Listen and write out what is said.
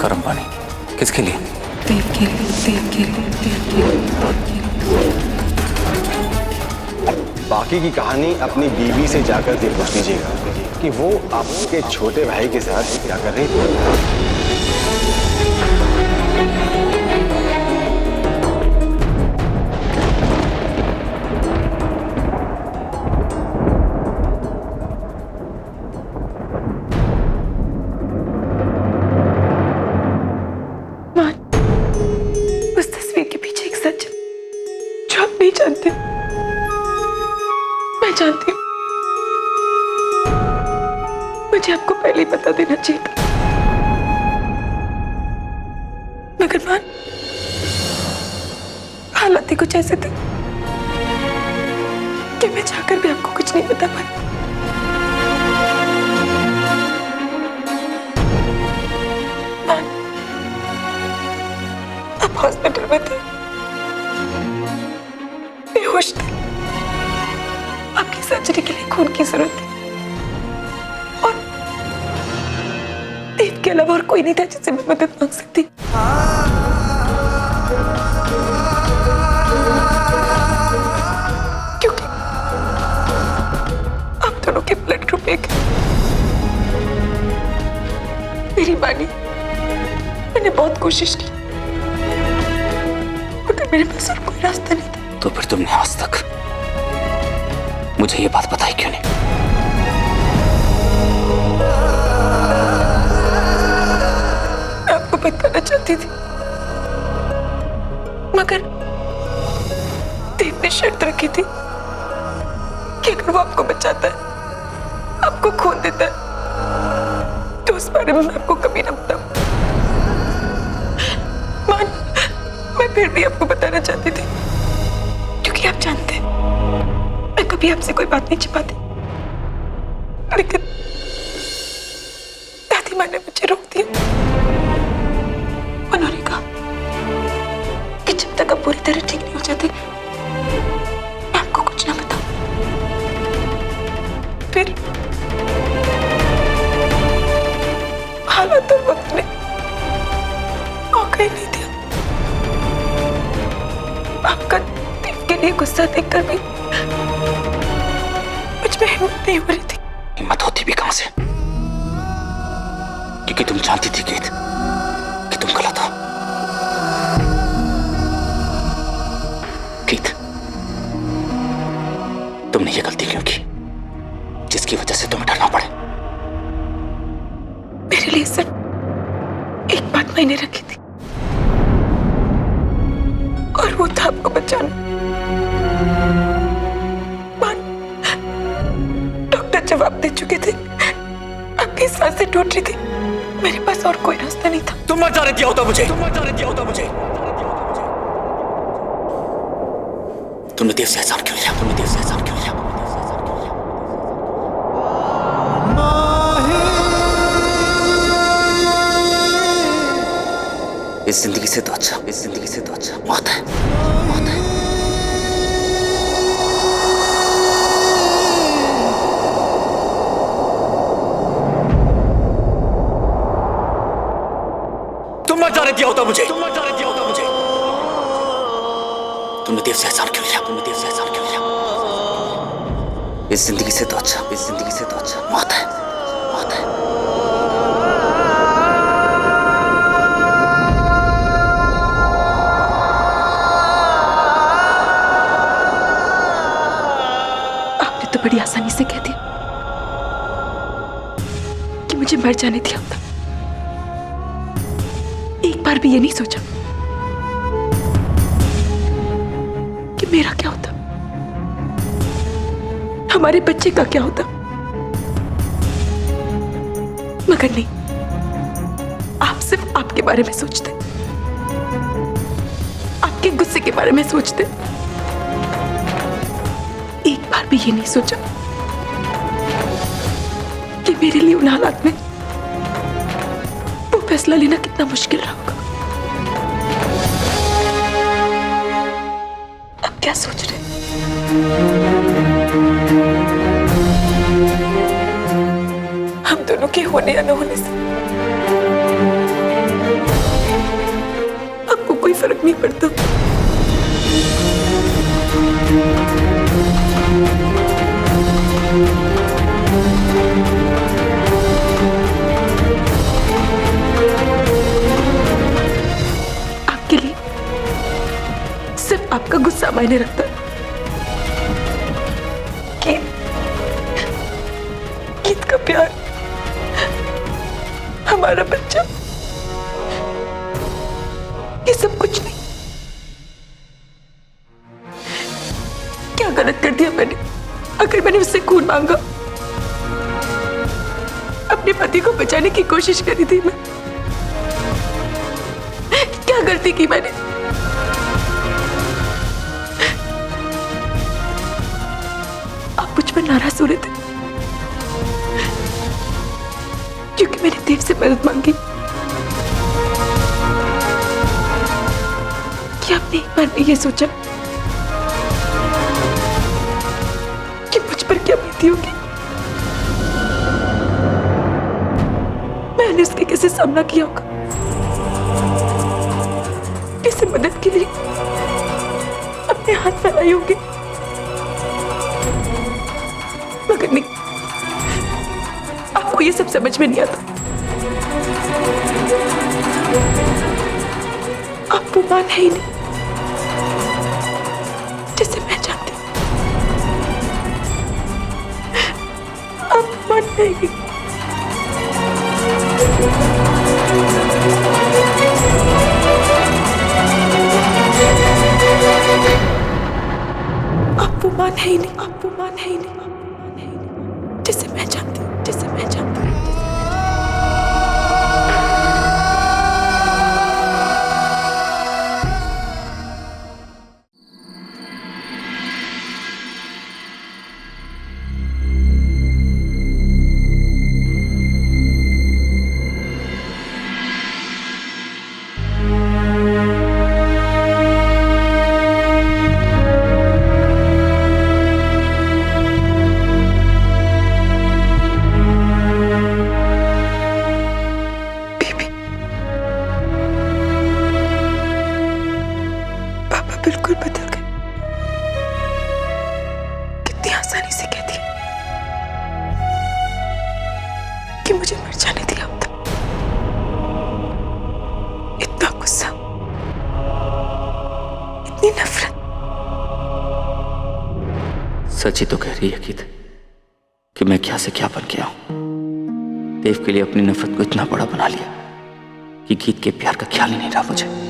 गर्म पानी किसके लिए? देव के लिए, देव के लिए, देव के लिए, देव के लिए। बाकी की कहानी अपनी बीवी से जाकर ये पूछ लीजिएगा कि वो आपके छोटे भाई के साथ क्या कर रही थी। उस तस्वीर के पीछे एक सच जो आप नहीं जानते, मैं जानती हूँ। मुझे आपको पहले ही बता देना चाहिए था, मगर मान हालात ही कुछ ऐसे थे कि मैं चाहकर भी आपको कुछ नहीं बता पाई। आप हॉस्पिटल में थे, बेहोश थे, आपकी सर्जरी के लिए खून की जरूरत थी और देव के अलावा और कोई नहीं था जिससे मैं मदद मांग सकती। क्योंकि आप दोनों के ब्लड ग्रुप एक है। मेरी मानी, मैंने बहुत कोशिश की मगर मेरे पास और कोई रास्ता नहीं था। तो फिर तुमने आज तक मुझे ये बात बताई क्यों नहीं? मैं आपको बताना चाहती थी मगर देव ने शर्त रखी थी कि अगर वो आपको बचाता है, आपको खून देता है, तो उस बारे में मैं आपको कभी ना बताऊं। मैं फिर भी आपको बताना चाहती थी क्योंकि आप जानते हैं मैं कभी आपसे कोई बात नहीं छिपाती, लेकिन दादी माँ ने मुझे रोक दिया। उन्होंने कहा कि जब तक आप पूरी तरह ठीक नहीं हो जाते मैं आपको कुछ ना बताऊं। फिर हालात और वक्त ने मौका ही नहीं दिया। आपका देव के लिए गुस्सा देखकर भी मुझ में हिम्मत नहीं हो रही थी। हिम्मत होती भी कहां से? क्योंकि तुम जानती थी गीत कि तुम गलत हो। गीत, तुमने ये गलती क्यों की जिसकी वजह से तुम्हें डरना पड़े? मेरे लिए सिर्फ एक बात मायने रखी थी और वो था आपको बचाना। डॉक्टर जवाब दे चुके थे, आपकी सांसें टूट रही थी, मेरे पास और कोई रास्ता नहीं था। तुम मर जाने दिया होता मुझे, तुमने देव से एहसान क्यों लिया? इस जिंदगी से तो अच्छा मौत है। तुम मर जाने दिया होता मुझे। तुमने देव से एहसान क्यों लिया? इस जिंदगी से तो अच्छा मौत है। तो बड़ी आसानी से कह दिया कि मुझे मर जाने दिया होता। एक बार भी ये नहीं सोचा कि मेरा क्या होता, हमारे बच्चे का क्या होता। मगर नहीं, आप सिर्फ आपके बारे में सोचते, आपके गुस्से के बारे में सोचते। एक बार भी ये नहीं सोचा कि मेरे लिए उन हालात में वो फैसला लेना कितना मुश्किल रहा होगा। अब क्या सोच रहे? हम दोनों के होने या न होने से नहीं पड़ता। आपके लिए सिर्फ आपका गुस्सा मायने रखता है। गीत का प्यार, हमारा बच्चा, ये सब कुछ नहीं। क्या गलत कर दिया मैंने? अगर मैंने उससे खून मांगा, अपने पति को बचाने की कोशिश करी थी मैं, क्या गलती की मैंने? आप मुझ पर नाराज हो रहे थे क्योंकि मैंने देव से मदद मांगी। क्या आपने एक बार भी ये सोचा कि मुझ पर क्या बीती होगी? मैंने उसके कैसे सामना किया होगा, कैसे मदद के लिए अपने हाथ फैलाए होंगे। मगर नहीं, आपको ये सब समझ में नहीं आता। आप वो मान है ही नहीं जैसे मैं जानती हूँ। आप मान है ही नहीं। आप वो मान है ही नहीं। आप वो मान है ही नहीं। जैसे मैं जानती हूँ, जैसे मैं जानती हूँ। बिल्कुल बदल गए। कितनी आसानी से कह दिया कि मुझे मर जाने दिया होता। इतना गुस्सा, इतनी नफरत। सच ही तो कह रही है गीत कि मैं क्या से क्या बन गया हूं। देव के लिए अपनी नफरत को इतना बड़ा बना लिया कि गीत के प्यार का ख्याल ही नहीं रहा मुझे।